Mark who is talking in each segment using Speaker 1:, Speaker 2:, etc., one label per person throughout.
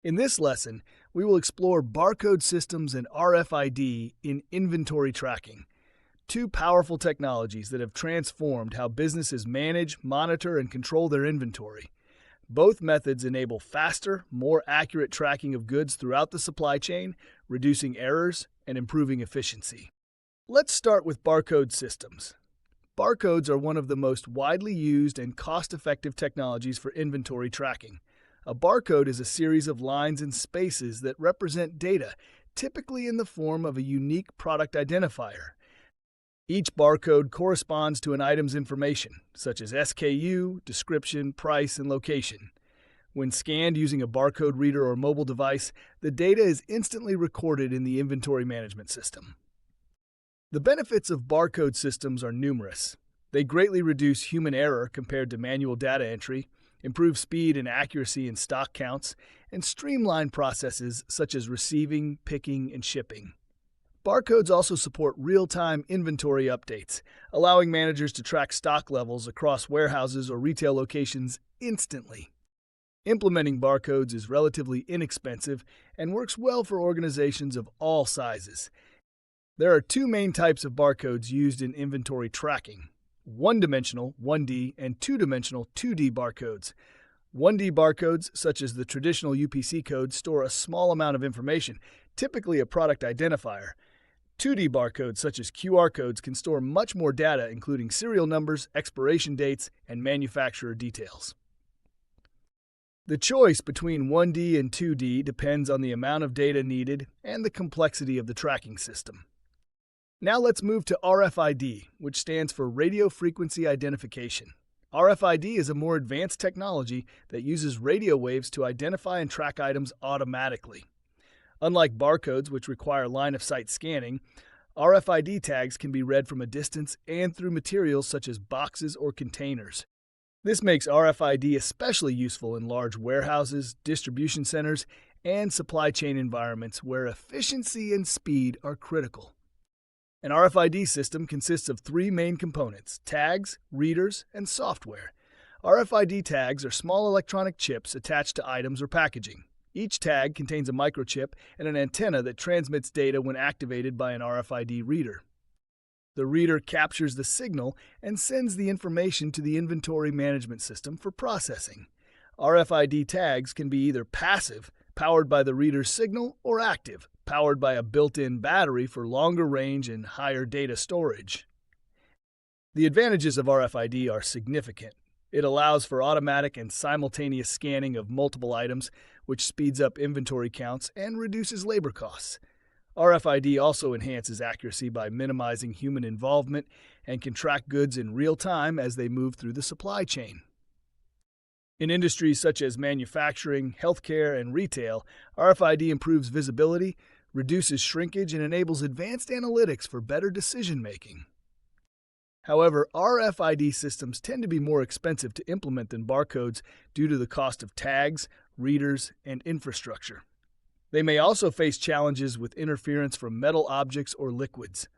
Speaker 1: In this lesson, we will explore barcode systems and RFID in inventory tracking, two powerful technologies that have transformed how businesses manage, monitor, and control their inventory. Both methods enable faster, more accurate tracking of goods throughout the supply chain, reducing errors and improving efficiency. Let's start with barcode systems. Barcodes are one of the most widely used and cost-effective technologies for inventory tracking. A barcode is a series of lines and spaces that represent data, typically in the form of a unique product identifier. Each barcode corresponds to an item's information, such as SKU, description, price, and location. When scanned using a barcode reader or mobile device, the data is instantly recorded in the inventory management system. The benefits of barcode systems are numerous. They greatly reduce human error compared to manual data entry, improve speed and accuracy in stock counts, and streamline processes such as receiving, picking, and shipping. Barcodes also support real-time inventory updates, allowing managers to track stock levels across warehouses or retail locations instantly. Implementing barcodes is relatively inexpensive and works well for organizations of all sizes. There are two main types of barcodes used in inventory tracking: one-dimensional, 1D, and two-dimensional, 2D barcodes. 1D barcodes, such as the traditional UPC code, store a small amount of information, typically a product identifier. 2D barcodes, such as QR codes, can store much more data, including serial numbers, expiration dates, and manufacturer details. The choice between 1D and 2D depends on the amount of data needed and the complexity of the tracking system. Now let's move to RFID, which stands for Radio Frequency Identification. RFID is a more advanced technology that uses radio waves to identify and track items automatically. Unlike barcodes, which require line-of-sight scanning, RFID tags can be read from a distance and through materials such as boxes or containers. This makes RFID especially useful in large warehouses, distribution centers, and supply chain environments where efficiency and speed are critical. An RFID system consists of three main components: tags, readers, and software. RFID tags are small electronic chips attached to items or packaging. Each tag contains a microchip and an antenna that transmits data when activated by an RFID reader. The reader captures the signal and sends the information to the inventory management system for processing. RFID tags can be either passive, powered by the reader's signal, or active, powered by a built-in battery for longer range and higher data storage. The advantages of RFID are significant. It allows for automatic and simultaneous scanning of multiple items, which speeds up inventory counts and reduces labor costs. RFID also enhances accuracy by minimizing human involvement and can track goods in real time as they move through the supply chain. In industries such as manufacturing, healthcare, and retail, RFID improves visibility, reduces shrinkage, and enables advanced analytics for better decision-making. However, RFID systems tend to be more expensive to implement than barcodes due to the cost of tags, readers, and infrastructure. They may also face challenges with interference from metal objects or liquids.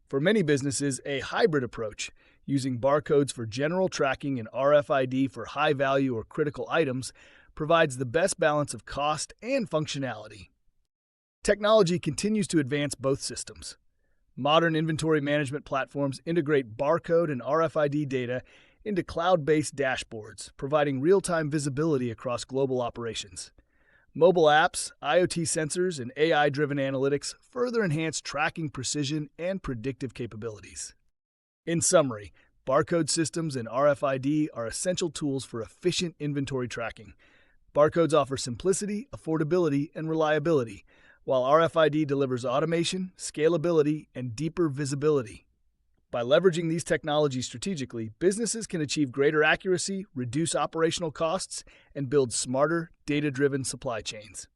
Speaker 1: For many businesses, a hybrid approach, using barcodes for general tracking and RFID for high-value or critical items, provides the best balance of cost and functionality. Technology continues to advance both systems. Modern inventory management platforms integrate barcode and RFID data into cloud-based dashboards, providing real-time visibility across global operations. Mobile apps, IoT sensors, and AI-driven analytics further enhance tracking precision and predictive capabilities. In summary, barcode systems and RFID are essential tools for efficient inventory tracking. Barcodes offer simplicity, affordability, and reliability, while RFID delivers automation, scalability, and deeper visibility. By leveraging these technologies strategically, businesses can achieve greater accuracy, reduce operational costs, and build smarter, data-driven supply chains.